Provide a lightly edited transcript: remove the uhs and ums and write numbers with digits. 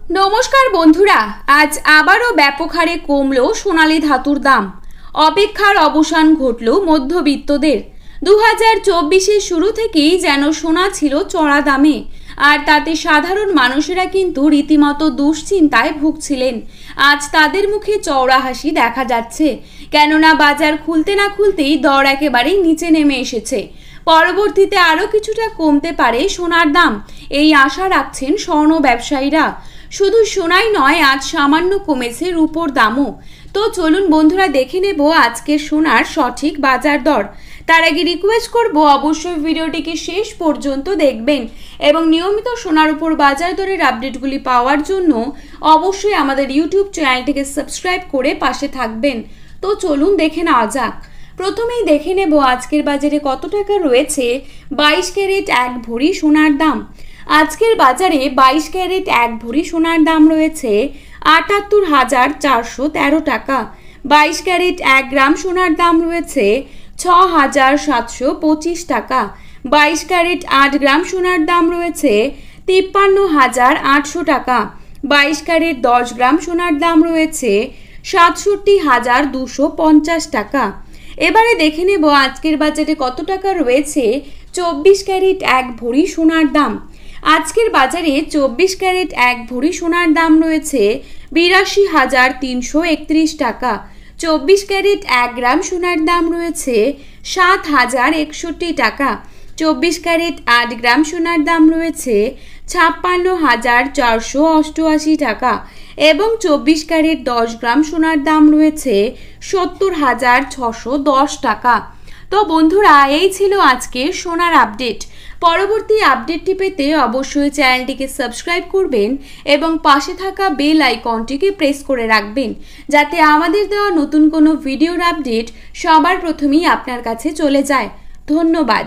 নমস্কার বন্ধুরা, আজ আবারও ব্যাপক হারে কমলো সোনালী ধাতুর দাম। অপেক্ষার অবসান ঘটল মধ্যবিত্তদের। 2024-এর শুরু থেকেই যেন সোনা ছিল চড়া দামে, আর তাতে সাধারণ মানুষেরা কিন্তু রীতিমতো দুশ্চিন্তায় ভুগছিলেন। আজ তাদের মুখে চওড়া হাসি দেখা যাচ্ছে, কেননা বাজার খুলতে না খুলতেই দর একেবারেই নিচে নেমে এসেছে। পরবর্তীতে আরও কিছুটা কমতে পারে সোনার দাম, এই আশা রাখছেন স্বর্ণ ব্যবসায়ীরা। শুধু সোনাই নয়, আজ সামান্য কমেছে রূপোর দামও। তো চলুন বন্ধুরা, দেখে নেব আজকের সোনার সঠিক বাজার দর। তার আগে রিকোয়েস্ট করব অবশ্যই ভিডিওটিকে শেষ পর্যন্ত দেখবেন এবং নিয়মিত সোনার উপর বাজার দরের আপডেটগুলি পাওয়ার জন্য অবশ্যই আমাদের ইউটিউব চ্যানেলটিকে সাবস্ক্রাইব করে পাশে থাকবেন। তো চলুন দেখে নেওয়া যাক। প্রথমেই দেখে নেব আজকের বাজারে কত টাকা রয়েছে 22 ক্যারেট 1 ভরি সোনার দাম। আজকের বাজারে 22 ক্যারেট 1 ভরি সোনার দাম রয়েছে ৭৮,৪১৩ টাকা। 22 ক্যারেট 1 গ্রাম সোনার দাম রয়েছে ৬,৭২৫ টাকা। 22 ক্যারেট 8 গ্রাম সোনার দাম রয়েছে ৫৩,৮০০ টাকা। 22 ক্যারেট 10 গ্রাম সোনার দাম রয়েছে ৬৭,২৫০ টাকা। এবারে দেখে নেব আজকের বাজারে কত টাকা রয়েছে 24 ক্যারেট 1 ভরি সোনার দাম। আজকের বাজারে 24 ক্যারেট 1 ভরি সোনার দাম রয়েছে ৮২,৩৩১ টাকা। 24 ক্যারেট 1 গ্রাম সোনার দাম রয়েছে ৭,০৬১ টাকা। 24 ক্যারেট 8 গ্রাম সোনার দাম রয়েছে ৫৬,৪৮৮ টাকা এবং 24 ক্যারেট 10 গ্রাম সোনার দাম রয়েছে ৭০,৬১০ টাকা। তো বন্ধুরা, এই ছিল আজকে সোনার আপডেট। পরবর্তী আপডেটটি পেতে অবশ্যই চ্যানেলটিকে সাবস্ক্রাইব করবেন এবং পাশে থাকা বেল আইকনটিকে প্রেস করে রাখবেন, যাতে আমাদের দেওয়া নতুন কোনো ভিডিওর আপডেট সবার প্রথমেই আপনার কাছে চলে যায়। ধন্যবাদ।